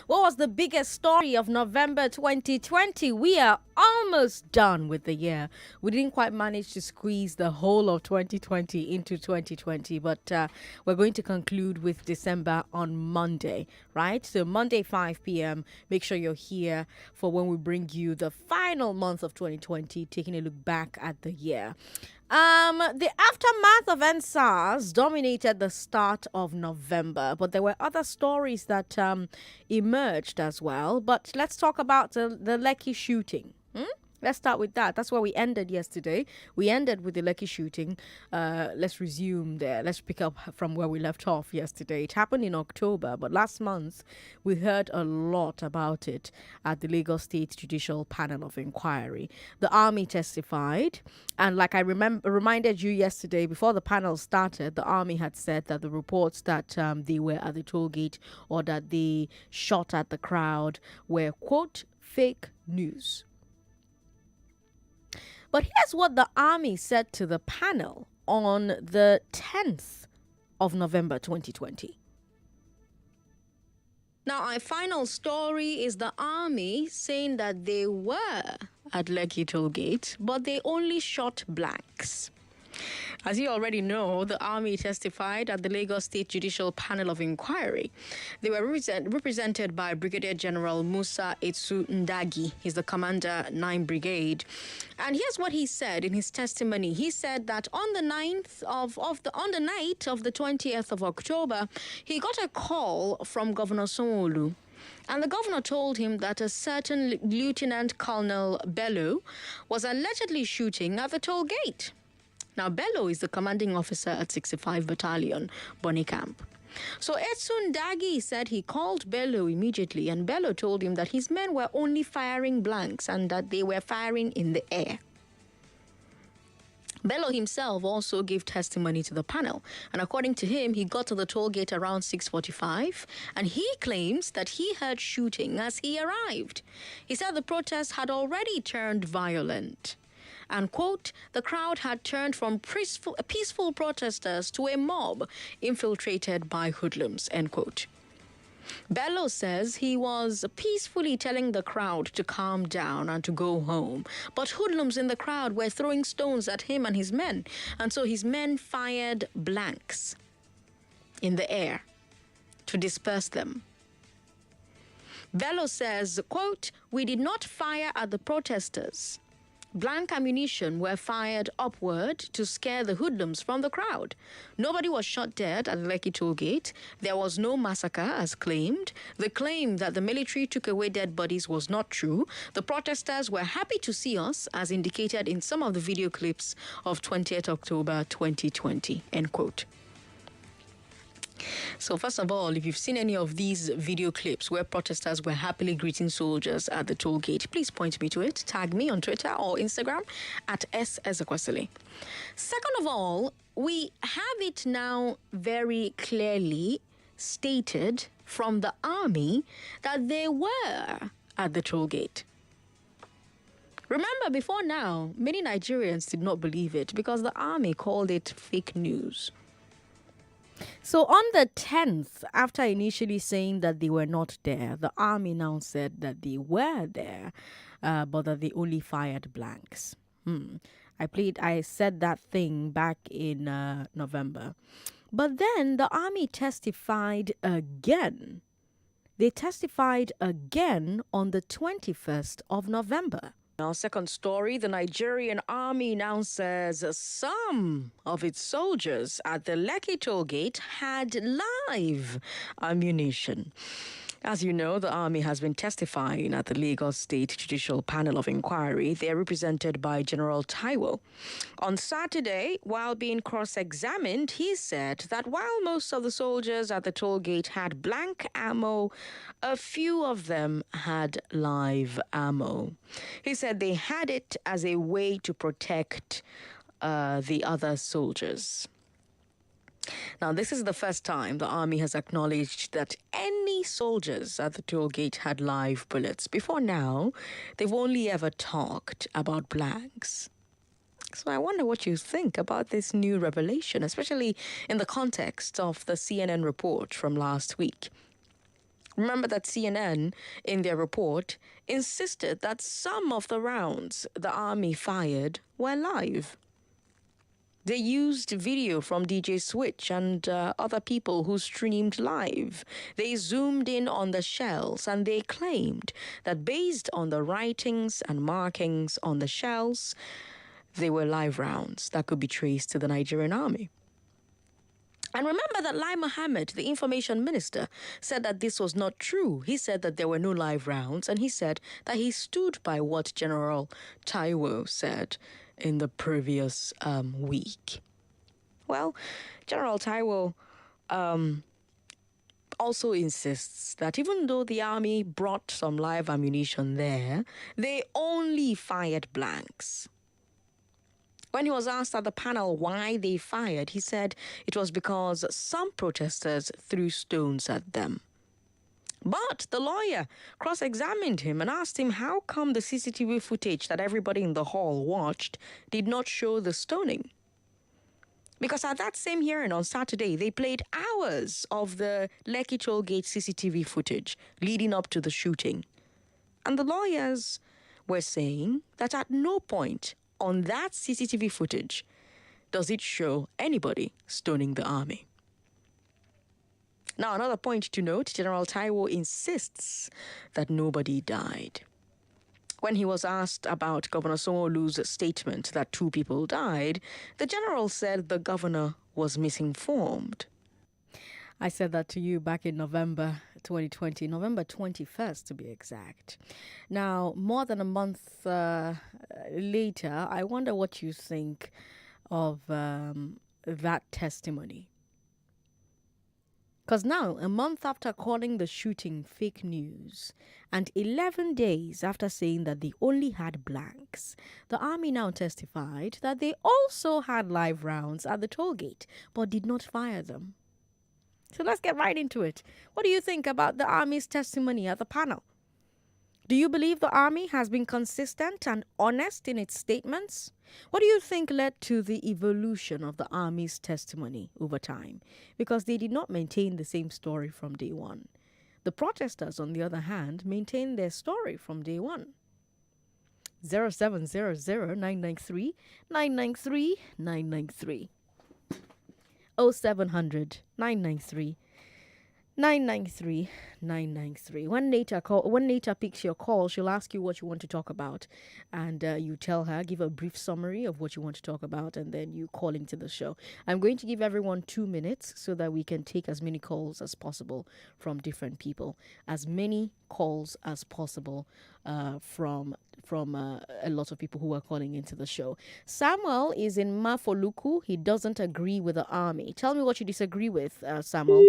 What was the biggest story of November 2020? We are almost done with the year. We didn't quite manage to squeeze the whole of 2020 into 2020, but we're going to conclude with December on Monday, right? So, Monday, 5 p.m., make sure you're here for when we bring you the final month of 2020, taking a look back at the year. The aftermath of NSARS dominated the start of November, but there were other stories that emerged as well. But let's talk about the Lekki shooting. Let's start with that. That's where we ended yesterday. We ended with the Lekki shooting. Let's resume there. Let's pick up from where we left off yesterday. It happened in October, but last month we heard a lot about it at the Lagos State Judicial Panel of Inquiry. The army testified, and like I reminded you yesterday before the panel started, the army had said that the reports that they were at the toll gate or that they shot at the crowd were, quote, fake news. But here's what the army said to the panel on the 10th of November 2020. Now, our final story is the army saying that they were at Lekki Toll Gate, but they only shot blanks. As you already know, the army testified at the Lagos State Judicial Panel of Inquiry. They were represented by Brigadier General Musa Etsu Ndagi. He's the commander, 9 Brigade. And here's what he said in his testimony. He said that on the night of the 20th of October, he got a call from Governor Sanwo-Olu. And the governor told him that a certain Lieutenant Colonel Bello was allegedly shooting at the toll gate. Now, Bello is the commanding officer at 65 Battalion, Bonny Camp. So Etsun Dagi said he called Bello immediately, and Bello told him that his men were only firing blanks and that they were firing in the air. Bello himself also gave testimony to the panel, and according to him, he got to the toll gate around 6:45, and he claims that he heard shooting as he arrived. He said the protest had already turned violent. And, quote, the crowd had turned from peaceful protesters to a mob infiltrated by hoodlums, end quote. Bello says he was peacefully telling the crowd to calm down and to go home. But hoodlums in the crowd were throwing stones at him and his men. And so his men fired blanks in the air to disperse them. Bello says, quote, we did not fire at the protesters. Blank ammunition were fired upward to scare the hoodlums from the crowd. Nobody was shot dead at the Lekki toll gate. There was no massacre as claimed. The claim that the military took away dead bodies was not true. The protesters were happy to see us, as indicated in some of the video clips of 20th October 2020, end quote. So first of all, if you've seen any of these video clips where protesters were happily greeting soldiers at the toll gate, please point me to it. Tag me on Twitter or Instagram at @SEzekwesili. Second of all, we have it now very clearly stated from the army that they were at the toll gate. Remember, before now, many Nigerians did not believe it because the army called it fake news. So on the 10th, after initially saying that they were not there, the army now said that they were there, but that they only fired blanks. I said that thing back in November. But then the army testified again. They testified again on the 21st of November. Our second story, the Nigerian army now says some of its soldiers at the Lekki toll gate had live ammunition. As you know, the army has been testifying at the Lagos State Judicial Panel of Inquiry. They are represented by General Taiwo. On Saturday, while being cross-examined, he said that while most of the soldiers at the toll gate had blank ammo, a few of them had live ammo. He said they had it as a way to protect the other soldiers. Now, this is the first time the army has acknowledged that any soldiers at the toll gate had live bullets. Before now, they've only ever talked about blanks. So I wonder what you think about this new revelation, especially in the context of the CNN report from last week. Remember that CNN, in their report, insisted that some of the rounds the army fired were live. They used video from DJ Switch and other people who streamed live. They zoomed in on the shells and they claimed that based on the writings and markings on the shells, they were live rounds that could be traced to the Nigerian army. And remember that Lai Mohammed, the information minister, said that this was not true. He said that there were no live rounds, and he said that he stood by what General Taiwo said in the previous week. Well, General Taiwo also insists that even though the army brought some live ammunition there, they only fired blanks. When he was asked at the panel why they fired, he said it was because some protesters threw stones at them. But the lawyer cross-examined him and asked him how come the CCTV footage that everybody in the hall watched did not show the stoning. Because at that same hearing on Saturday, they played hours of the Lekki Tollgate CCTV footage leading up to the shooting. And the lawyers were saying that at no point on that CCTV footage does it show anybody stoning the army. Now, another point to note, General Taiwo insists that nobody died. When he was asked about Governor Sanwo-Olu's statement that 2 people died, the general said the governor was misinformed. I said that to you back in November 2020, November 21st to be exact. Now, more than a month later, I wonder what you think of that testimony. Because now, a month after calling the shooting fake news and 11 days after saying that they only had blanks, the army now testified that they also had live rounds at the toll gate but did not fire them. So let's get right into it. What do you think about the army's testimony at the panel? Do you believe the army has been consistent and honest in its statements? What do you think led to the evolution of the army's testimony over time? Because they did not maintain the same story from day one. The protesters, on the other hand, maintained their story from day one. 0700-993-993 993 0700 993 993 993. When Nata picks your call, she'll ask you what you want to talk about, and you tell her, give a brief summary of what you want to talk about, and then you call into the show. I'm going to give everyone 2 minutes so that we can take as many calls as possible from different people, as many calls as possible from a lot of people who are calling into the show. Samuel is in Mafoluku. He doesn't agree with the army. Tell me what you disagree with, Samuel.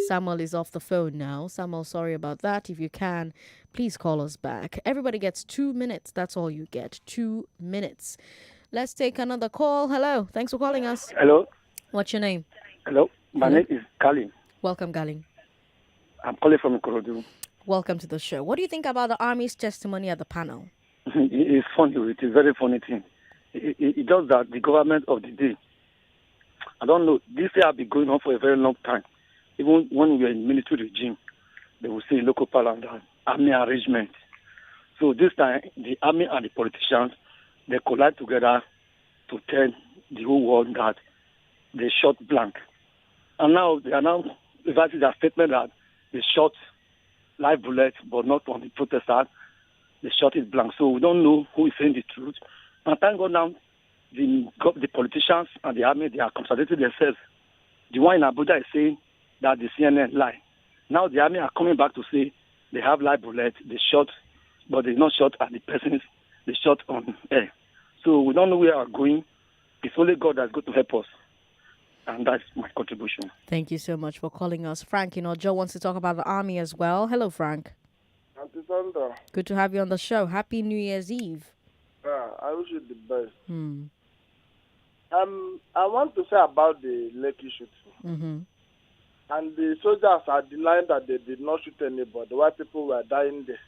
Samuel is off the phone now. Samuel, sorry about that. If you can, please call us back. Everybody gets 2 minutes. That's all you get. 2 minutes. Let's take another call. Hello. Thanks for calling us. Hello. What's your name? Hello. My name is Kalin. Welcome, Galing. I'm calling from Ikorodu. Welcome to the show. What do you think about the army's testimony at the panel? It's funny. It is a very funny thing. It does that the government of the day, I don't know, this year has been going on for a very long time. Even when we were in military regime, they will say local parliament, army arrangement. So this time, the army and the politicians, they collide together to tell the whole world that they shot blank. And now they are now revising their statement that they shot live bullets, but not on the protesters. They shot it blank. So we don't know who is saying the truth. And thank God now, the politicians and the army, they are contradicting themselves. The one in Abuja is saying that the CNN lie. Now the army are coming back to say they have live bullets, they shot, but they not shot at the persons, they shot on air. So we don't know where we are going. It's only God that's going to help us. And that's my contribution. Thank you so much for calling us. Frank, Joe wants to talk about the army as well. Hello, Frank. Auntie Sandra. Good to have you on the show. Happy New Year's Eve. I wish you the best. I want to say about the Lekki shooting. And the soldiers are denying that they did not shoot anybody while people were dying there.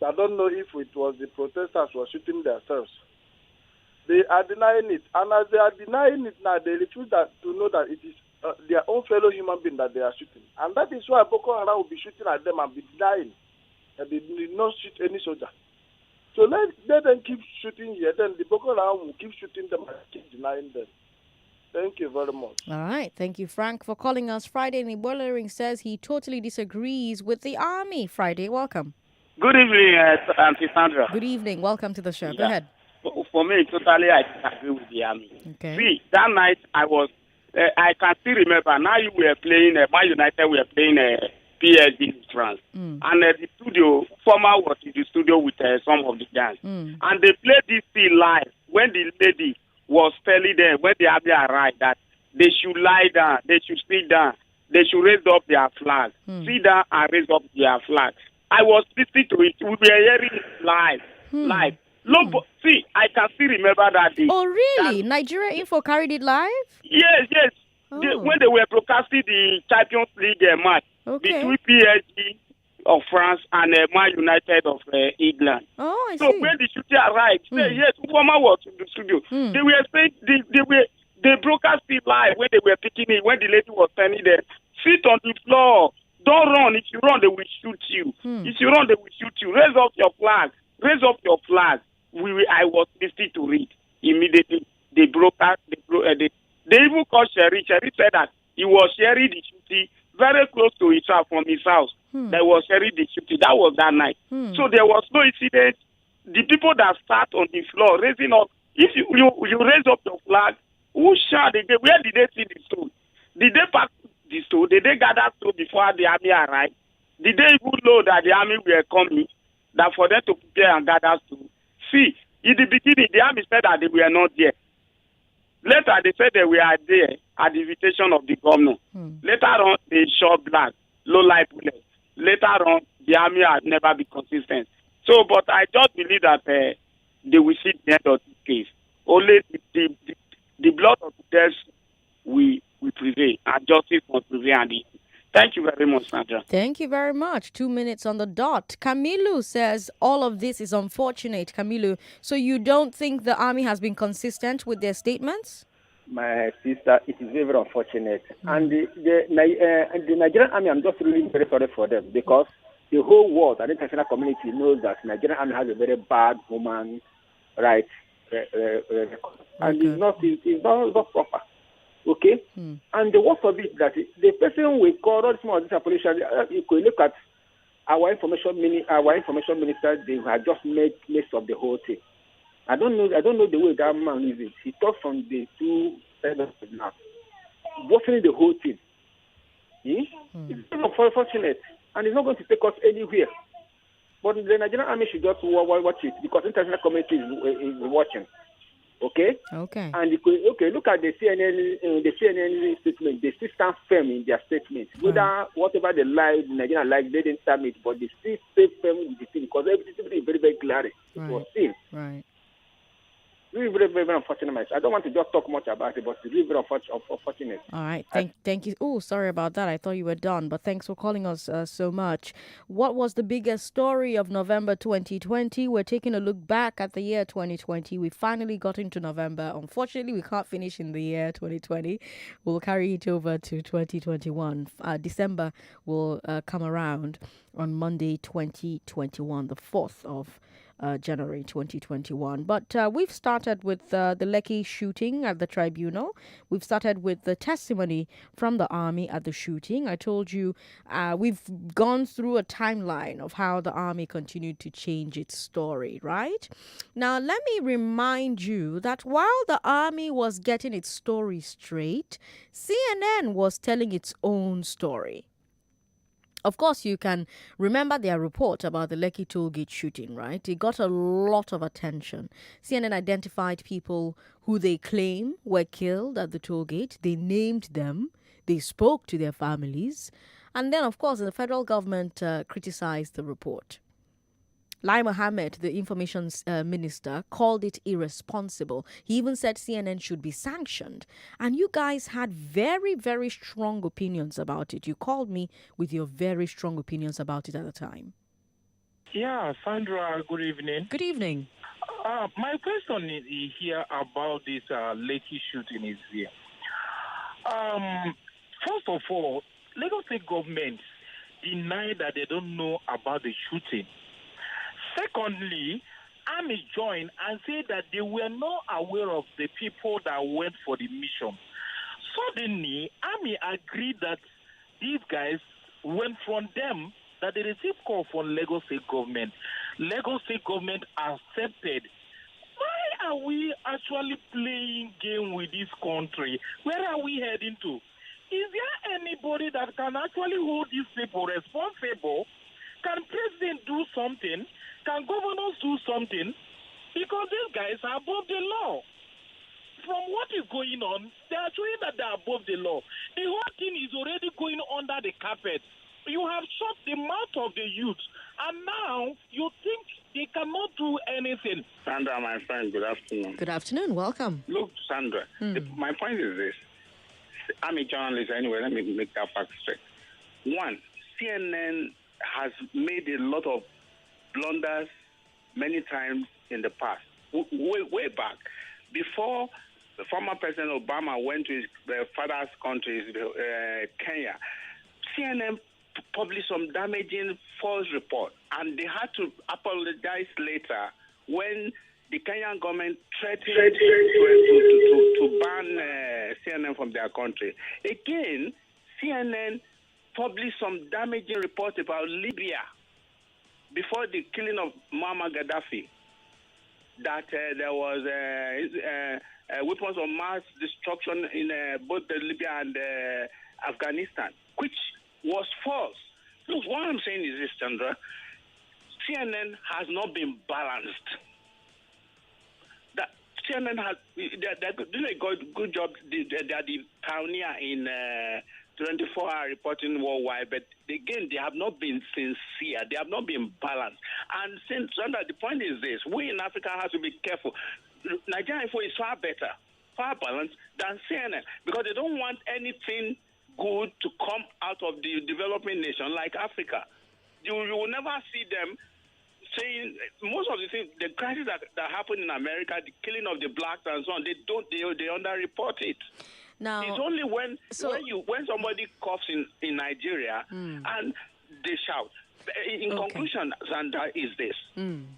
So I don't know if it was the protesters who were shooting themselves. They are denying it. And as they are denying it now, they refuse to know that it is their own fellow human being that they are shooting. And that is why Boko Haram will be shooting at them and be denying that they did not shoot any soldier. So let them keep shooting here, then the Boko Haram will keep shooting them and keep denying them. Thank you very much. All right. Thank you, Frank, for calling us. Friday Nibolering says he totally disagrees with the army. Friday, welcome. Good evening, Auntie Sandra. Good evening. Welcome to the show. Go ahead. For me, totally, I disagree with the army. Okay. See, that night I can still remember. Now you were playing, Man United were playing PSG in France. And the studio, former was in the studio with some of the guys. And they played this thing live when the lady was telling them, when the army arrived, that they should lie down, they should sit down, they should raise up their flag. Sit down and raise up their flag. I was listening to it. We were hearing it live. See, I can still remember that day. Oh, really? Nigeria Info carried it live? Yes. Oh. When they were broadcasting the Champions League match between PSG of France and Man United of England. Oh, I so see. when the shooter arrived, yes, Obama was in the studio. They were saying they broadcast it live when they were picking it. When the lady was telling them, sit on the floor, don't run. If you run, they will shoot you. If you run, they will shoot you. Raise up your flag. Raise up your flag. I was listening to read immediately. They broadcast. They even called Sherry. Sherry said that he was sharing the shooting very close to his house, from his house. There was sharing the shooting. That was that night. So there was no incident. The people that sat on the floor raising up. If you raise up your flag, who shot again? Where did they see the stone? Did they pack the stone? Did they gather stone before the army arrived? Did they even know that the army were coming? That for them to prepare and gather stone? See, in the beginning, the army said that they were not there. Later, they said they were there at the invitation of the governor. Later on, they shot black, low-light bullets. Later on, the army had never been consistent. So, but I just believe that they will see the end of this case. Only the blood of the dead will prevail, and justice must prevail. Thank you very much, Sandra. Thank you very much. 2 minutes on the dot. Camilu says all of this is unfortunate. Camilu, so you don't think the army has been consistent with their statements? My sister, it is very unfortunate. And the Nigerian army, I'm just really very sorry for them, because the whole world and the international community knows that Nigerian army has a very bad human rights record. And it's not proper. Okay? And the worst of it that the person we call all small police, you could look at our information minister, they have just made mess of the whole thing. I don't know the way that man is it. He talks from the two sides of the mouth, worsening the whole thing. It's unfortunate, and it's not going to take us anywhere. But the Nigerian army should just watch it, because the international community is watching. Okay. And look at the CNN statement. They still stand firm in their statement. Whether whatever they like, the Nigerian like, they didn't submit, but they still stay firm with the thing, because everything is very, very clear. It was seen. Right. Really very, very, very unfortunate. I don't want to just talk much about it, but it's really very unfortunate. All right. Thank you. Oh, sorry about that. I thought you were done, but thanks for calling us so much. What was the biggest story of November 2020? We're taking a look back at the year 2020. We finally got into November. Unfortunately, we can't finish in the year 2020. We'll carry it over to 2021. December will come around on Monday, 2021, the 4th of January 2021. But we've started with the Lekki shooting at the tribunal. We've started with the testimony from the army at the shooting. I told you we've gone through a timeline of how the army continued to change its story, right? Now, let me remind you that while the army was getting its story straight, CNN was telling its own story. Of course, you can remember their report about the Lekki tollgate shooting, right? It got a lot of attention. CNN identified people who they claim were killed at the tollgate. They named them. They spoke to their families. And then, of course, the federal government criticized the report. Lai Mohammed, the information minister, called it irresponsible. He even said CNN should be sanctioned. And you guys had very, very strong opinions about it. You called me with your very strong opinions about it at the time. Yeah, Sandra, good evening. Good evening. My question is here about this Lekki shooting is here. First of all, Lagos State government deny that they don't know about the shooting. Secondly, Army joined and said that they were not aware of the people that went for the mission. Suddenly, Army agreed that these guys went from them, that they received call from Lagos State government. Lagos State government accepted. Why are we actually playing game with this country? Where are we heading to? Is there anybody that can actually hold these people responsible? Can president do something? Can governors do something? Because these guys are above the law. From what is going on, they are showing that they are above the law. The whole thing is already going under the carpet. You have shut the mouth of the youth, and now you think they cannot do anything. Sandra, my friend, good afternoon. Good afternoon. Welcome. Look, Sandra, my point is this. I'm a journalist anyway. Let me make that fact straight. One, CNN has made a lot of blunders many times in the past. Way back, before the former President Obama went to his father's country, Kenya, CNN published some damaging false report, and they had to apologize later when the Kenyan government threatened to ban CNN from their country. Again, CNN published some damaging reports about Libya before the killing of Muammar Gaddafi, that there was weapons of mass destruction in both Libya and Afghanistan, which was false. Look, what I'm saying is this, Chandra. CNN has not been balanced. That CNN has they're doing a good job. They are the pioneer in 24-hour reporting worldwide, but again, they have not been sincere. They have not been balanced. And since Chandra, the point is this: we in Africa have to be careful. Nigerian info is far better, far balanced than CNN, because they don't want anything good to come out of the developing nation like Africa. You will never see them saying most of the things, the crises that happen in America, the killing of the blacks and so on. They underreport it. Now, it's only when somebody coughs in Nigeria and they shout. In conclusion, Zanda, is this: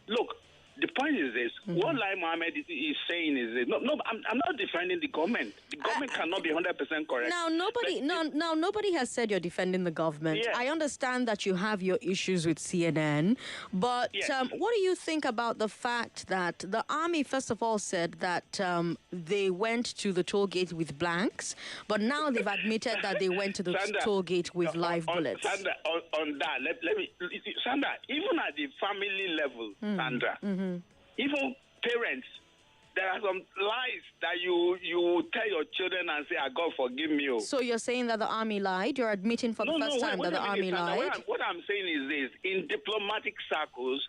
look. The point is this: what Lai Mohammed is saying is this. No, I'm not defending the government. The government cannot be 100% correct. Now, nobody has said you're defending the government. Yes. I understand that you have your issues with CNN, but Yes. What do you think about the fact that the army, first of all, said that they went to the toll gate with blanks, but now they've admitted that they went to the toll gate with live bullets? Sandra, on that, let me, Sandra, even at the family level, Sandra, even parents, there are some lies that you tell your children and say, God forgive me. Oh. So you're saying that the army lied? You're admitting for the first time that the army lied? What I'm saying is this: in diplomatic circles,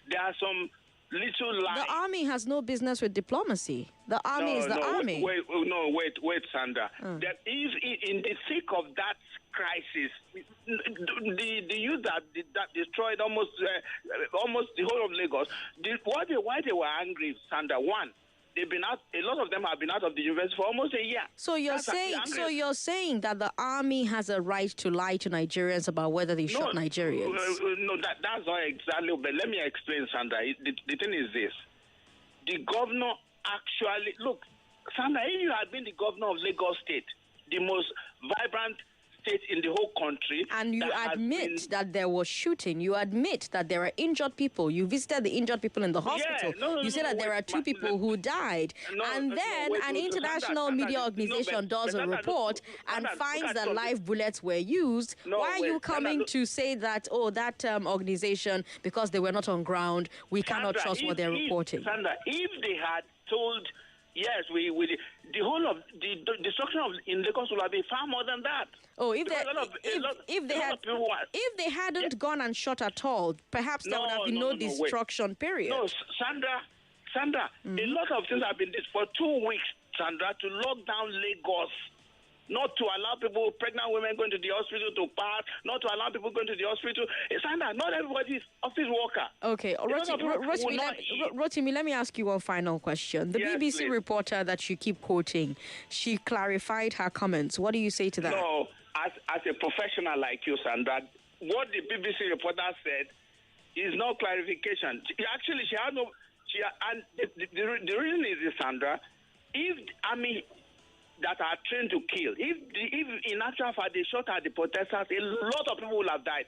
there are some little lies. The army has no business with diplomacy. The army is the army. Wait, Sandra. That is in the thick of that crisis, the youth that destroyed almost the whole of Lagos. Why they were angry, Sandra? One, they've been out. A lot of them have been out of the university for almost a year. So you're saying that the army has a right to lie to Nigerians about whether they shot Nigerians? No, that's not exactly. But let me explain, Sandra. The thing is this: the governor actually look, Sandra. If you had been the governor of Lagos State, the most vibrant state in the whole country, and you admit that there was shooting, you admit that there are injured people, you visited the injured people in the hospital, you said that there are two people who died, and then an international media organization does a report and finds that live bullets were used. Why are you coming to say that, that organization, because they were not on ground, we cannot trust what they're reporting? Sandra, if they had told, yes, the whole of the destruction in Lagos will have been far more than that. Oh, if they hadn't gone and shot at all, perhaps there would have been no destruction, period. No, Sandra, a lot of things have been this for 2 weeks, Sandra, to lock down Lagos. Not to allow people, pregnant women going to the hospital to park, not to allow people going to the hospital. Sandra, not everybody is office worker. Okay, Rotimi, let me ask you one final question. The BBC please. Reporter that you keep quoting, she clarified her comments. What do you say to that? No, as a professional like you, Sandra, what the BBC reporter said is no clarification. Actually, she had no. And the reason is this, Sandra. If that are trained to kill. If in actual fact they shot at the protesters, a lot of people will have died.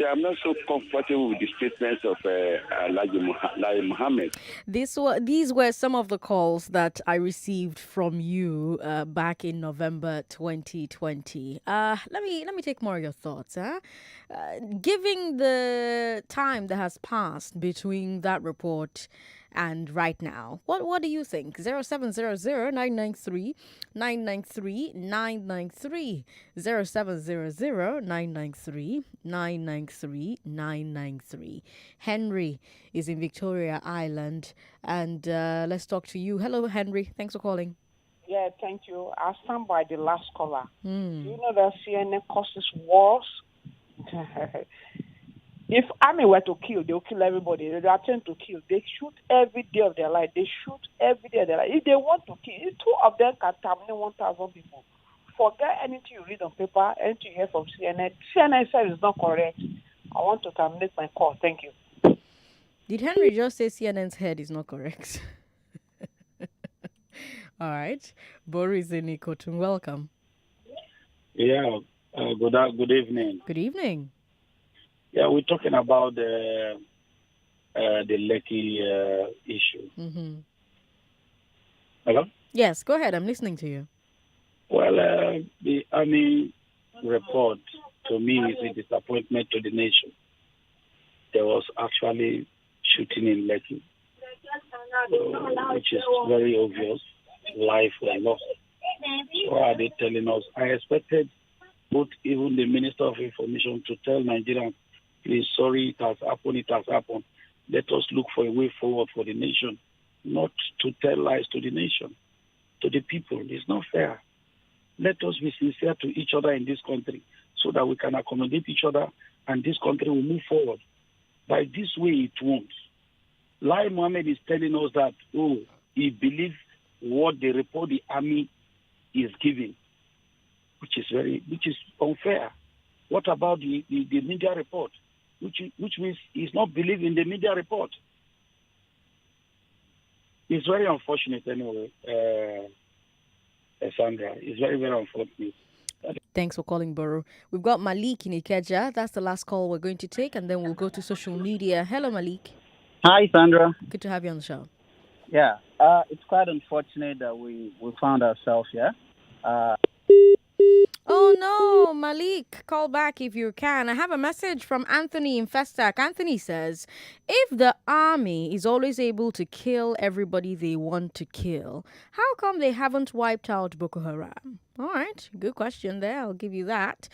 I'm not so comfortable with the statements of Lai Mohammed. These were some of the calls that I received from you back in November 2020. Let me take more of your thoughts. Given the time that has passed between that report and right now, what do you think? 0700-993-993 993 0700-993-993 Henry is in Victoria Island, and let's talk to you. Hello, Henry. Thanks for calling. Yeah, thank you. I'll stand by the last caller. Do you know that CNN causes wars? If army were to kill, they'll kill everybody. They attempt to kill. They shoot every day of their life. If they want to kill, two of them can terminate 1,000 people. Forget anything you read on paper, anything you hear from CNN. CNN said it's not correct. I want to terminate my call. Thank you. Did Henry just say CNN's head is not correct? All right. Boris Zenikotum, welcome. Yeah, good evening. Good evening. Yeah, we're talking about the Lekki issue. Mm-hmm. Hello? Yes, go ahead. I'm listening to you. Well, the army report to me is a disappointment to the nation. There was actually shooting in Lekki, which is very obvious. Life was lost. What are they telling us? I expected even the Minister of Information to tell Nigerians, please, sorry, it has happened. Let us look for a way forward for the nation, not to tell lies to the nation, to the people. It's not fair. Let us be sincere to each other in this country so that we can accommodate each other and this country will move forward. By this way, it won't. Lai Mohammed is telling us that, he believes what the report the army is giving, which is unfair. What about the media report, which means he's not believing the media report? It's very unfortunate anyway, Sandra. It's very, very unfortunate. Thanks for calling, Borough. We've got Malik in Ikeja. That's the last call we're going to take, and then we'll go to social media. Hello, Malik. Hi, Sandra. Good to have you on the show. Yeah, it's quite unfortunate that we found ourselves here. Oh no, Malik, call back if you can. I have a message from Anthony in Festac. Anthony says, if the army is always able to kill everybody they want to kill, how come they haven't wiped out Boko Haram? All right, good question there. I'll give you that.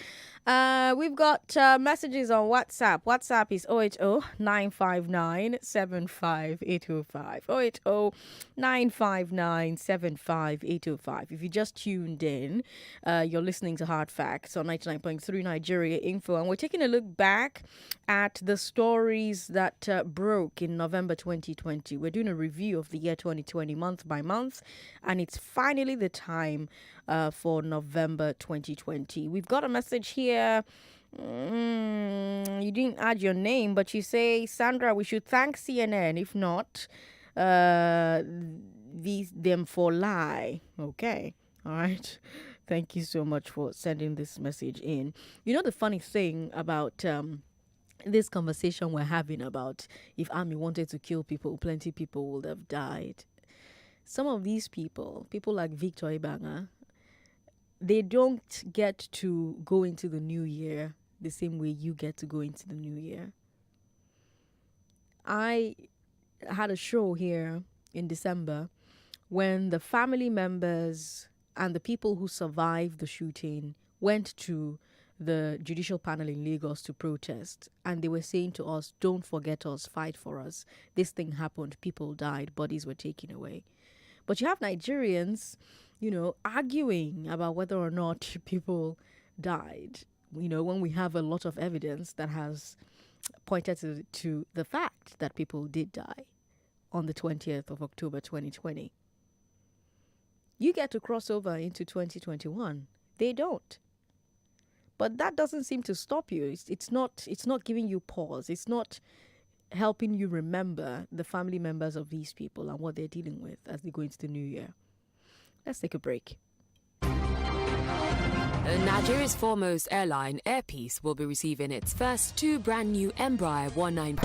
We've got messages on WhatsApp. WhatsApp is 080-959-75805. 080-959-75805. If you just tuned in, you're listening to Hard Facts on 99.3 Nigeria Info, and we're taking a look back at the stories that broke in November 2020. We're doing a review of the year 2020 month by month, and it's finally the time for November 2020. We've got a message here. You didn't add your name, but you say, Sandra, we should thank CNN. If not, them for lie. Okay. All right. Thank you so much for sending this message in. You know, the funny thing about this conversation we're having about if army wanted to kill people, plenty people would have died. Some of these people like Victor Ibanga, they don't get to go into the new year the same way you get to go into the new year. I had a show here in December when the family members and the people who survived the shooting went to the judicial panel in Lagos to protest, and they were saying to us, don't forget us, fight for us. This thing happened, people died, bodies were taken away. But you have Nigerians, arguing about whether or not people died, when we have a lot of evidence that has pointed to the fact that people did die on the 20th of October 2020. You get to cross over into 2021. They don't. But that doesn't seem to stop you. It's not giving you pause. It's not helping you remember the family members of these people and what they're dealing with as they go into the new year. Let's take a break. Nigeria's foremost airline, Air Peace, will be receiving its first 2 brand new Embraer 19.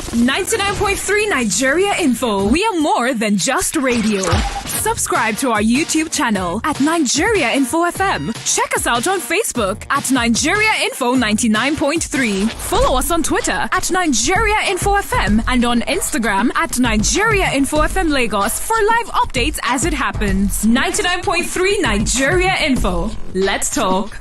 99.3 Nigeria Info. We are more than just radio. Subscribe to our YouTube channel at Nigeria Info FM. Check us out on Facebook at Nigeria Info 99.3. Follow us on Twitter at Nigeria Info FM and on Instagram at Nigeria Info FM Lagos for live updates as it happens. 99.3 Nigeria Info. Let's talk.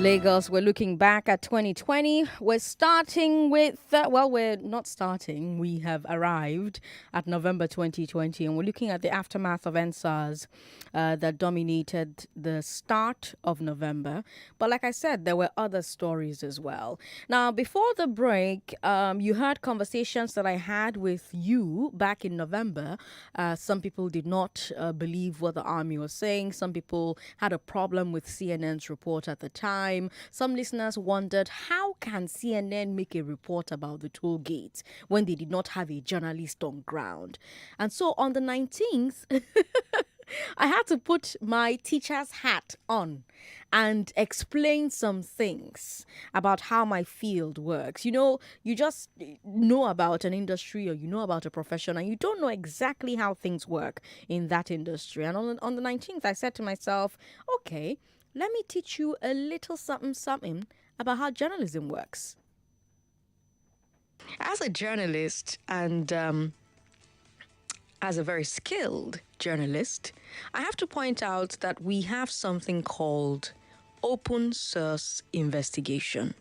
Lagos, we're looking back at 2020. We're starting with, we're not starting. We have arrived at November 2020, and we're looking at the aftermath of NSARS that dominated the start of November. But like I said, there were other stories as well. Now, before the break, you heard conversations that I had with you back in November. Some people did not believe what the army was saying. Some people had a problem with CNN's report at the time. Some listeners wondered, how can CNN make a report about the toll gates when they did not have a journalist on ground? And so on the 19th, I had to put my teacher's hat on and explain some things about how my field works. You know, you just know about an industry or you know about a profession and you don't know exactly how things work in that industry. And on the 19th, I said to myself, okay, let me teach you a little something about how journalism works. As a journalist and as a very skilled journalist, I have to point out that we have something called open source investigation.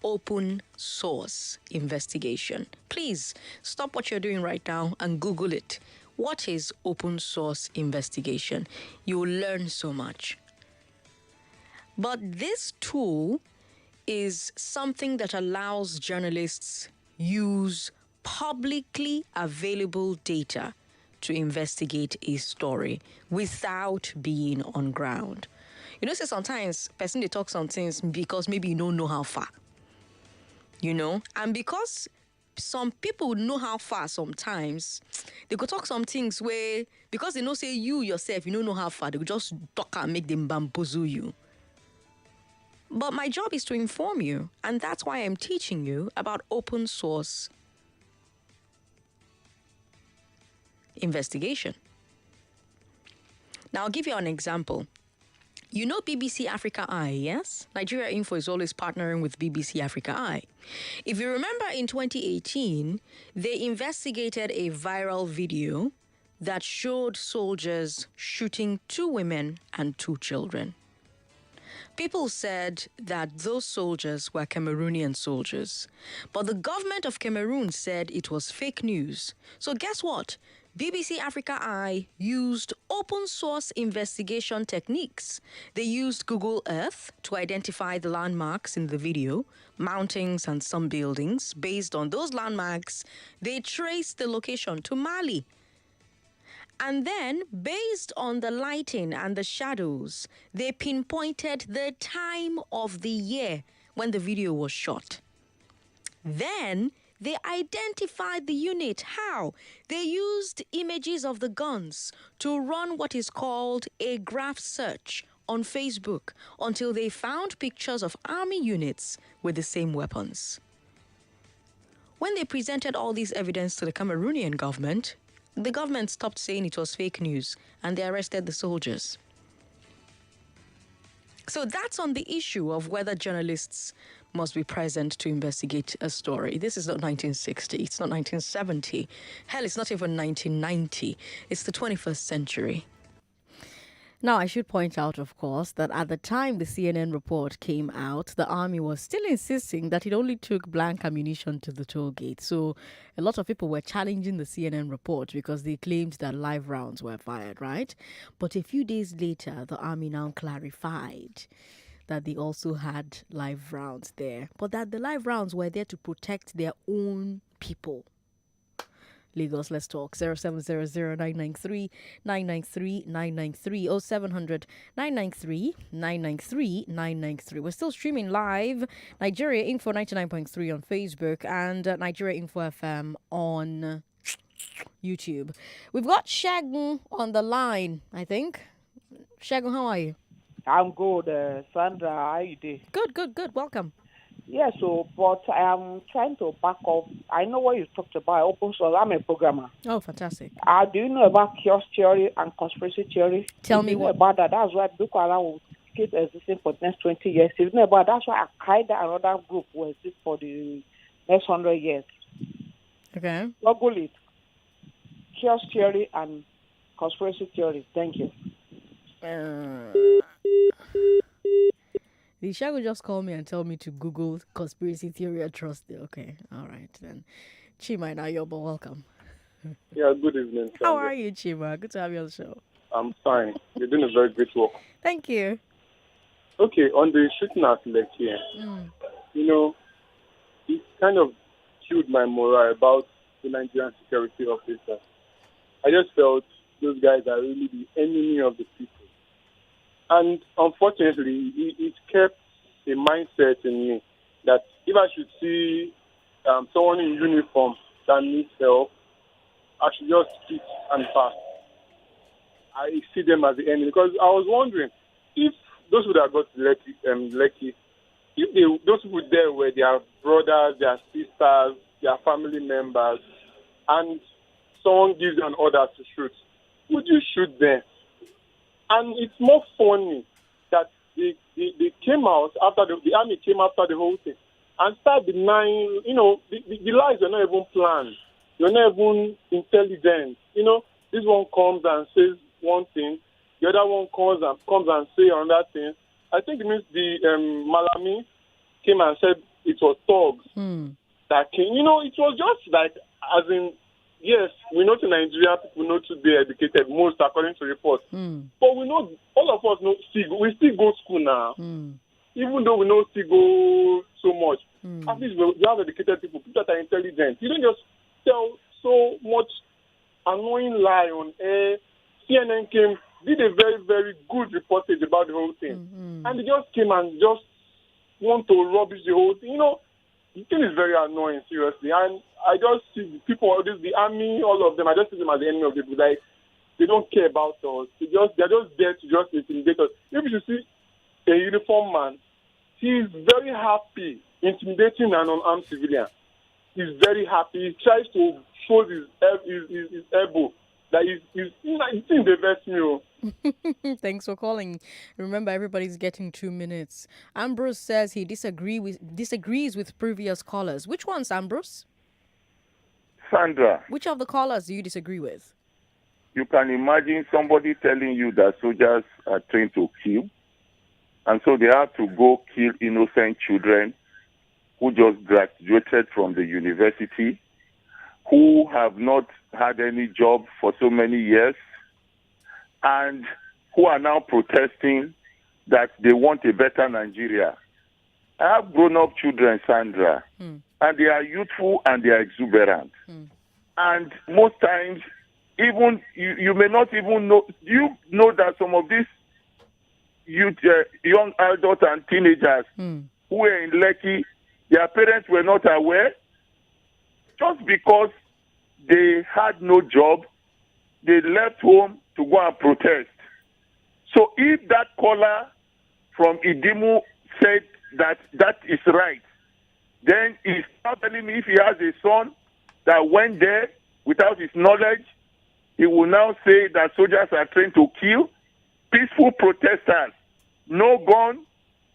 Open source investigation. Please stop what you're doing right now and Google it. What is open source investigation? You will learn so much. But this tool is something that allows journalists use publicly available data to investigate a story without being on ground. You know, say sometimes person they talk some things because maybe you don't know how far. You know, and because some people know how far sometimes, they could talk some things where, because they know say you yourself, you don't know how far, they could just talk and make them bamboozle you. But my job is to inform you, and that's why I'm teaching you about open source investigation. Now, I'll give you an example. You know BBC Africa Eye, yes? Nigeria Info is always partnering with BBC Africa Eye. If you remember in 2018, they investigated a viral video that showed soldiers shooting 2 women and 2 children. People said that those soldiers were Cameroonian soldiers, but the government of Cameroon said it was fake news. So guess what? BBC Africa Eye used open source investigation techniques. They used Google Earth to identify the landmarks in the video, mountains and some buildings. Based on those landmarks, they traced the location to Mali. And then, based on the lighting and the shadows, they pinpointed the time of the year when the video was shot. Then, they identified the unit. How? They used images of the guns to run what is called a graph search on Facebook until they found pictures of army units with the same weapons. When they presented all this evidence to the Cameroonian government, the government stopped saying it was fake news and they arrested the soldiers. So that's on the issue of whether journalists must be present to investigate a story. This is not 1960, it's not 1970. Hell, it's not even 1990. It's the 21st century. Now, I should point out, of course, that at the time the CNN report came out, the army was still insisting that it only took blank ammunition to the toll gate. So a lot of people were challenging the CNN report because they claimed that live rounds were fired, right? But a few days later, the army now clarified that they also had live rounds there, but that the live rounds were there to protect their own people. Lagos, let's talk. 0700-993-993-993 0700 993-993-993. We're still streaming live. Nigeria Info 99.3 on Facebook and Nigeria Info FM on YouTube. We've got Shagun on the line, I think. Shagun, how are you? I'm good, Sandra. How you doing? Good. Welcome. Yeah, but I am trying to back up. I know what you talked about, open source. I'm a programmer. Oh, fantastic. Do you know about chaos theory and conspiracy theory? Tell me what. About that. That's why Boko Haram will keep existing for the next 20 years. If you know about that, that's why Al-Qaeda and other group will exist for the next 100 years. Okay. Google it. Chaos theory and conspiracy theory. Thank you. Did Shago just call me and tell me to Google conspiracy theory and trust it? Okay, all right then. Chima and Ayoba, welcome. Yeah, good evening. How are you, Chima? Good to have you on the show. I'm fine. You're doing a very great work. Thank you. Okay, on the shooting at Lekki, it kind of killed my morale about the Nigerian security officers. I just felt those guys are really the enemy of the people. And unfortunately, it kept a mindset in me that if I should see someone in uniform that needs help, I should just sit and pass. I see them as the enemy because I was wondering if those who have got to Lekki, if those people there were their brothers, their sisters, their family members, and someone gives you an order to shoot, would you shoot them? And it's more funny that they came out after the army came after the whole thing and started denying, the lies were not even planned. They're not even intelligent. This one comes and says one thing, the other one comes and says another thing. I think it means the Malami came and said it was thugs that came. It was just like, as in, yes, we know to Nigeria people know to be educated most according to reports. But we know, all of us know, we still go to school now. Even though we don't still go so much. At least we have educated people that are intelligent. You don't just tell so much annoying lie on air. CNN came, did a very, very good reportage about the whole thing. And they just came and just want to rubbish the whole thing. The thing is very annoying, seriously. And I just see the people, the army, all of them, I just see them as the enemy of the people. Like, they don't care about us. They're just there to just intimidate us. If you see a uniformed man, he's very happy intimidating an unarmed civilian. He's very happy. He tries to fold his elbow. That he's in the best meal. Thanks for calling. Remember, everybody's getting 2 minutes. Ambrose says he disagrees with previous callers. Which ones, Ambrose? Sandra. Which of the callers do you disagree with? You can imagine somebody telling you that soldiers are trained to kill, and so they have to go kill innocent children who just graduated from the university, who have not had any job for so many years, and who are now protesting that they want a better Nigeria. I have grown-up children, Sandra, and they are youthful and they are exuberant. And most times, even you may not even know, you know that some of these youth, young adults and teenagers who were in Lekki, their parents were not aware. Just because they had no job, they left home to go and protest. So if that caller from Idimu said that is right, then he's not telling me if he has a son that went there without his knowledge, he will now say that soldiers are trained to kill peaceful protesters. No gun,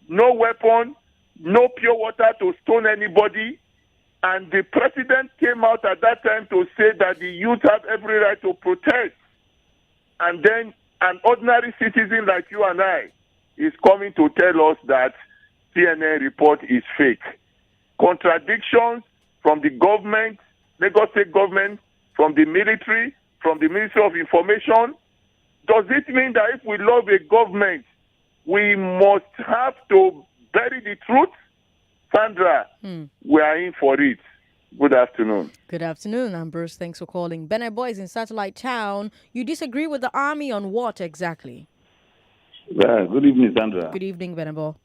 no weapon, no pure water to stone anybody. And the president came out at that time to say that the youth have every right to protest. And then an ordinary citizen like you and I is coming to tell us that CNN report is fake. Contradictions from the government, Lagos State government, from the military, from the Ministry of Information. Does it mean that if we love a government, we must have to bury the truth? Sandra, we are in for it. Good afternoon. Good afternoon, Ambrose. Thanks for calling. Bennett Boys in Satellite Town. You disagree with the army on what exactly? Good evening, Sandra. Good evening, Bennett Boy.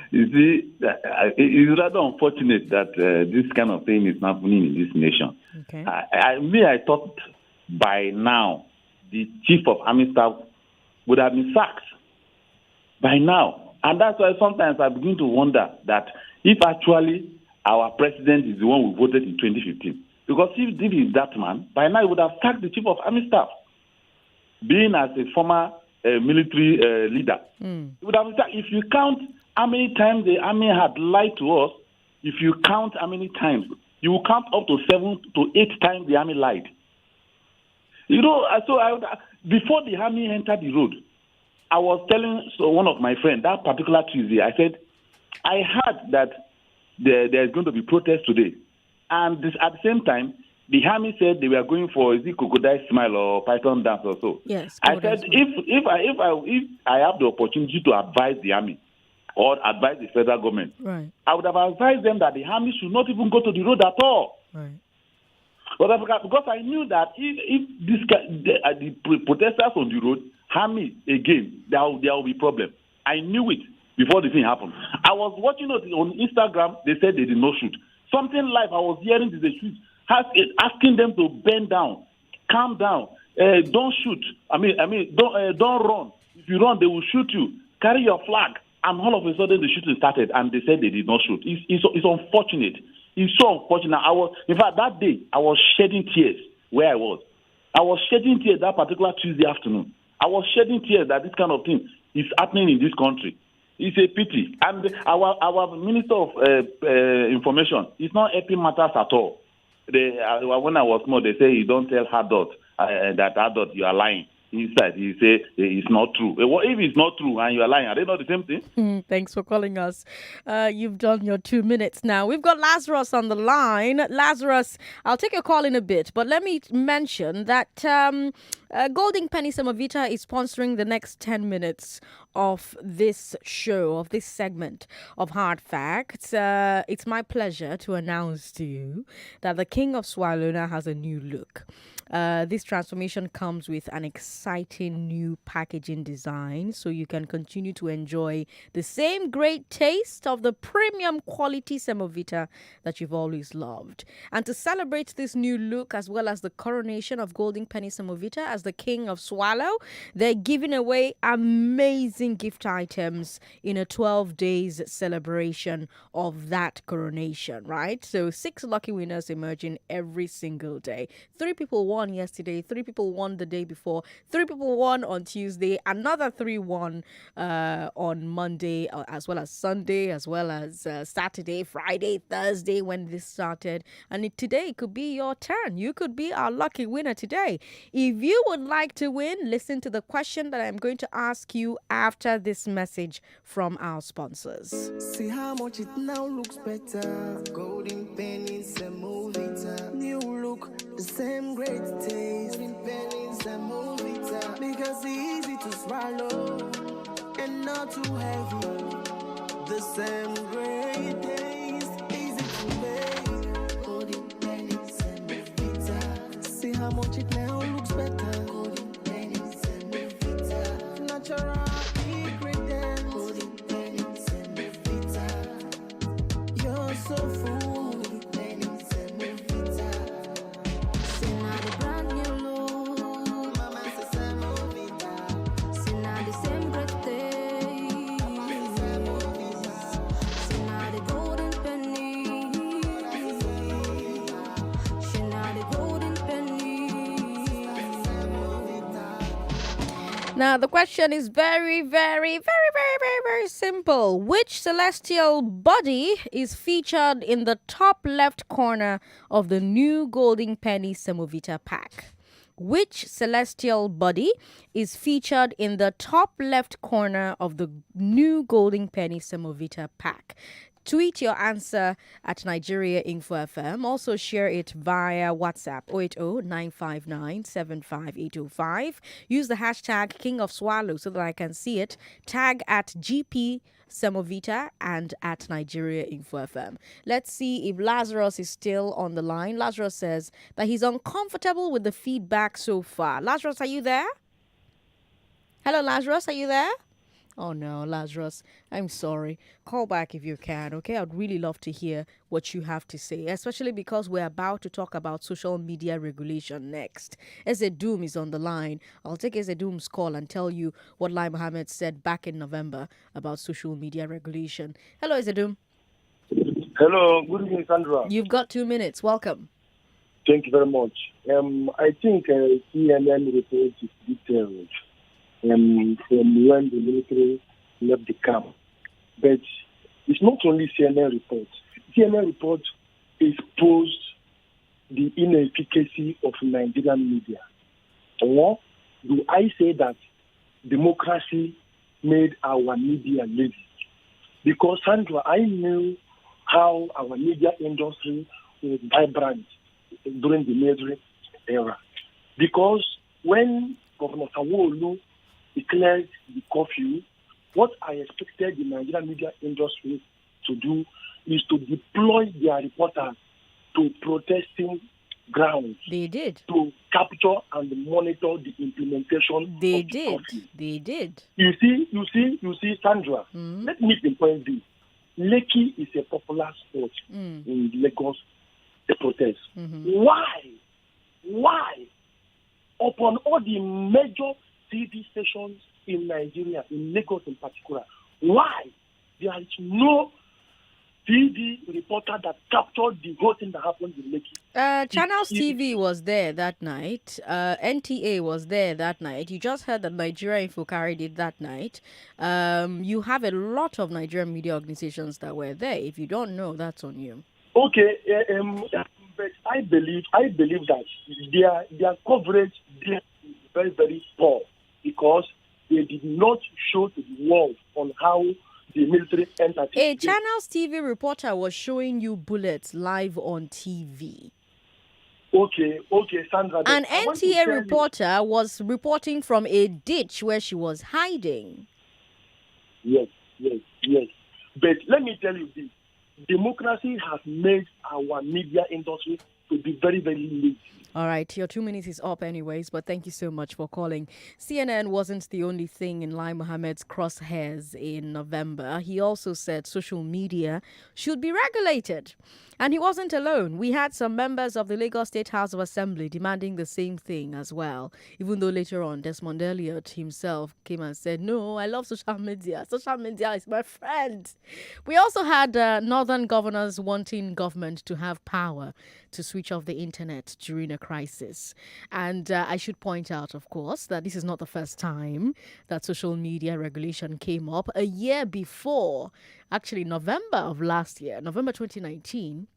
You see, it's rather unfortunate that this kind of thing is happening in this nation. Okay. I thought by now the chief of army staff would have been sacked by now. And that's why sometimes I begin to wonder that if actually our president is the one who voted in 2015. Because if this is that man, by now he would have sacked the chief of army staff. Being as a former military leader. He would have sacked. If you count how many times the army had lied to us, if you count how many times, you will count up to 7 to 8 times the army lied. Before the army entered the road, I was telling one of my friends that particular Tuesday, I said, I heard that there's going to be protest today. And at the same time, the army said they were going for, is it crocodile smile or python dance or so? Yes. I said, if I have the opportunity to advise the army or advise the federal government, right, I would have advised them that the army should not even go to the road at all. Right. But because I knew that if the protesters on the road, army again, there will be problem. I knew it before the thing happened. I was watching it on Instagram. They said they did not shoot. Something live I was hearing is they shoot. Asking them to bend down, calm down, don't shoot. Don't run. If you run, they will shoot you. Carry your flag. And all of a sudden, the shooting started, and they said they did not shoot. It's unfortunate. It's so unfortunate. In fact, that day, I was shedding tears where I was. I was shedding tears that particular Tuesday afternoon. I was shedding tears that this kind of thing is happening in this country. It's a pity. And our Minister of Information is not helping matters at all. When I was small, they say you don't tell adult that adult you are lying. Inside, he say it's not true. If it's not true and you are lying, are they not the same thing? Thanks for calling us. You've done your 2 minutes now. We've got Lazarus on the line. Lazarus, I'll take your call in a bit, but let me mention that Golden Penny Semovita is sponsoring the next 10 minutes of this show, of this segment of Hard Facts. It's my pleasure to announce to you that the King of Swalona has a new look. This transformation comes with an exciting new packaging design, so you can continue to enjoy the same great taste of the premium quality Semovita that you've always loved. And to celebrate this new look, as well as the coronation of Golden Penny Semovita as the King of Swallow, they're giving away amazing gift items in a 12 days celebration of that coronation, right? So 6 lucky winners emerging every single day. 3 people won yesterday, 3 people won the day before, 3 people won on Tuesday, another 3 won on Monday, as well as Sunday, as well as Saturday, Friday, Thursday when this started. And today could be your turn. You could be our lucky winner today. If you would like to win, listen to the question that I'm going to ask you after this message from our sponsors. See how much it now looks better. Golden pennies and Semovita. New look, the same great taste. Golden pennies and Semovita. Because it's easy to swallow and not too heavy. The same great taste, easy to make. Golden pennies and Semovita. See how much it now looks better. Golden pennies and Semovita. Natural. So food, pennies and Semovita. See now the brand new look, Mama says Semovita. See now the same great taste, Mama says Semovita. See now the golden penny, see now the golden penny, Semovita. Now the question is very simple. Which celestial body is featured in the top left corner of the new Golden Penny Semovita pack? Which celestial body is featured in the top left corner of the new Golden Penny Semovita pack? Tweet your answer at Nigeria Info FM. Also share it via WhatsApp 080-959-75805. Use the hashtag King of Swallow so that I can see it. Tag at GP Semovita and at Nigeria Info FM. Let's see if Lazarus is still on the line. Lazarus says that he's uncomfortable with the feedback so far. Lazarus, are you there? Hello, Lazarus, are you there? Oh no, Lazarus, I'm sorry. Call back if you can, okay? I'd really love to hear what you have to say, especially because we're about to talk about social media regulation next. Ezedoom is on the line. I'll take Ezedoom's call and tell you what Lai Mohammed said back in November about social media regulation. Hello, Ezedoom. Hello, good evening, Sandra. You've got 2 minutes. Welcome. Thank you very much. I think CNN report is detailed. From when the military left the camp. But it's not only CNN report. CNN report exposed the inefficacy of Nigerian media. Or do I say that democracy made our media lazy. Because, Sandra, I knew how our media industry was vibrant during the military era. Because when Governor Sanwo-Olu declared the curfew, what I expected the Nigerian media industry to do is to deploy their reporters to protesting grounds. They did. To capture and monitor the implementation They of the did. curfew. They did. You see, Sandra, let me pinpoint this. Lekki is a popular spot in Lagos, the protest. Why? Upon all the major TV stations in Nigeria, in Lagos in particular, why there is no TV reporter that captured the whole thing that happened in Lekki? Channels TV was there that night. NTA was there that night. You just heard that Nigeria Info carried it that night. You have a lot of Nigerian media organizations that were there. If you don't know, that's on you. Okay, but I believe that their coverage is very, very poor because they did not show to the world on how the military entered. A Channels TV reporter was showing you bullets live on TV. Okay, Sandra. An NTA reporter was reporting from a ditch where she was hiding. Yes. But let me tell you this. Democracy has made our media industry to be very, very lazy. All right, your 2 minutes is up anyways, but thank you so much for calling. CNN wasn't the only thing in Lai Mohammed's crosshairs in November. He also said social media should be regulated. And he wasn't alone. We had some members of the Lagos State House of Assembly demanding the same thing as well, even though later on Desmond Elliott himself came and said, no, I love social media. Social media is my friend. We also had northern governors wanting government to have power to switch off the internet during a crisis. And I should point out, of course, that this is not the first time that social media regulation came up. A year before, actually November of last year, November 2019,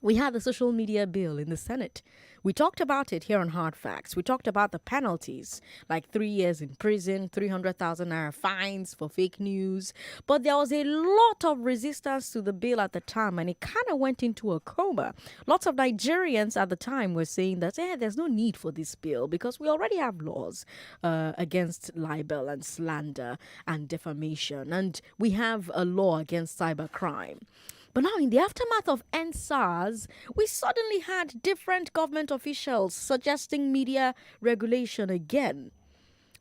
we had the social media bill in the Senate. We talked about it here on Hardfacts. We talked about the penalties, like 3 years in prison, 300,000 naira fines for fake news. But there was a lot of resistance to the bill at the time, and it kind of went into a coma. Lots of Nigerians at the time were saying that there's no need for this bill because we already have laws against libel and slander and defamation, and we have a law against cybercrime. But now, in the aftermath of NSAS, we suddenly had different government officials suggesting media regulation again.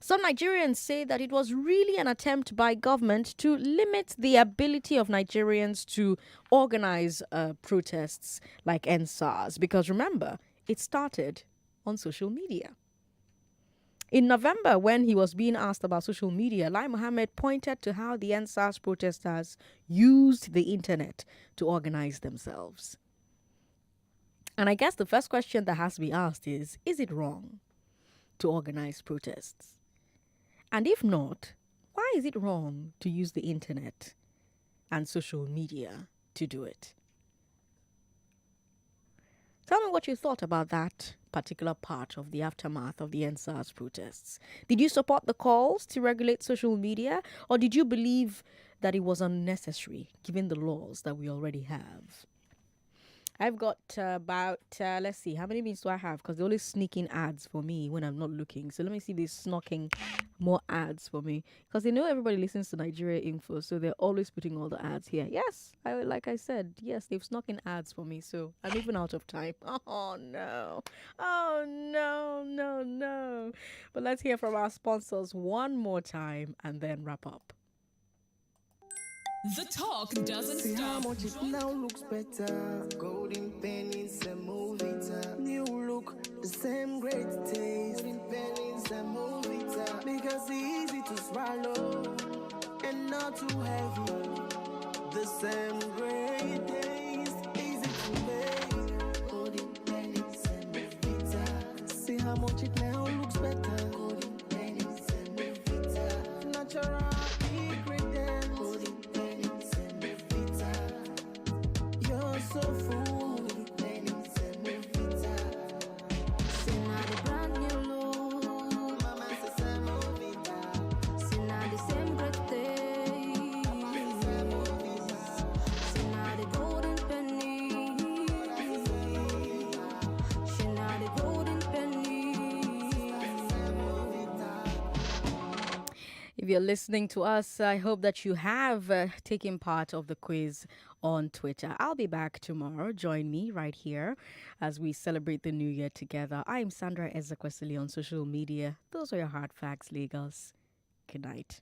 Some Nigerians say that it was really an attempt by government to limit the ability of Nigerians to organize protests like NSAS. Because remember, it started on social media. In November, when he was being asked about social media, Lai Mohammed pointed to how the NSAS protesters used the internet to organize themselves. And I guess the first question that has to be asked is it wrong to organize protests? And if not, why is it wrong to use the internet and social media to do it? Tell me what you thought about that particular part of the aftermath of the NSAS protests. Did you support the calls to regulate social media, or did you believe that it was unnecessary given the laws that we already have? I've got about, let's see, how many minutes do I have? Because they always sneak in ads for me when I'm not looking. So let me see if they're snorking more ads for me. Because they know everybody listens to Nigeria Info, so they're always putting all the ads here. Yes, like I said, yes, they've snuck in ads for me. So I'm even out of time. Oh, no. But let's hear from our sponsors one more time and then wrap up. The talk doesn't See stop. how much it now looks better. Golden pennies and movie time. New look, the same great taste. Golden pennies and movie time. Because it's easy to swallow and not too heavy. The same great taste, easy to make. Golden pennies and movie time. See how much it now looks better. Golden pennies and movie time. Natural ingredients. Golden so food, pennies and movita. Say now the brand new look. Mama says movita. If you're listening to us, I hope that you have taken part of the quiz on Twitter. I'll be back tomorrow. Join me right here as we celebrate the new year together. I'm Sandra Ezekwesili on social media. Those are your hard facts, Lagos. Good night.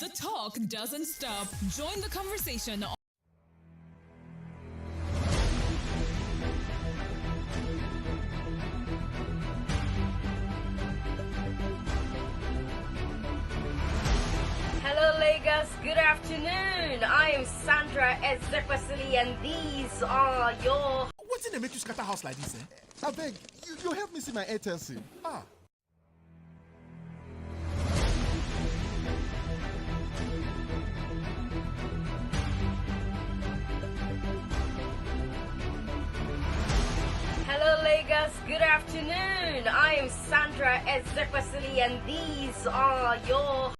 The talk doesn't stop. Join the conversation. Hello Lagos, good afternoon. I am Sandra Ezekwesili and these are your... What's in the make you scatter house like this, eh? I beg, you help me see my Airtel SIM. Hello Lagos, good afternoon. I am Sandra Ezekwesili and these are your...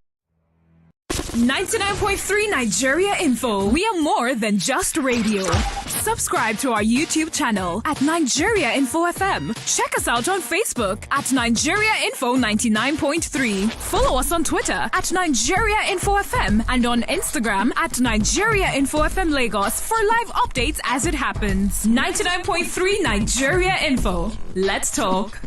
99.3 Nigeria Info. We are more than just radio. Subscribe to our YouTube channel at Nigeria Info FM. Check us out on Facebook at Nigeria Info 99.3. Follow us on Twitter at Nigeria Info FM and on Instagram at Nigeria Info FM Lagos for live updates as it happens. 99.3 Nigeria Info. Let's talk.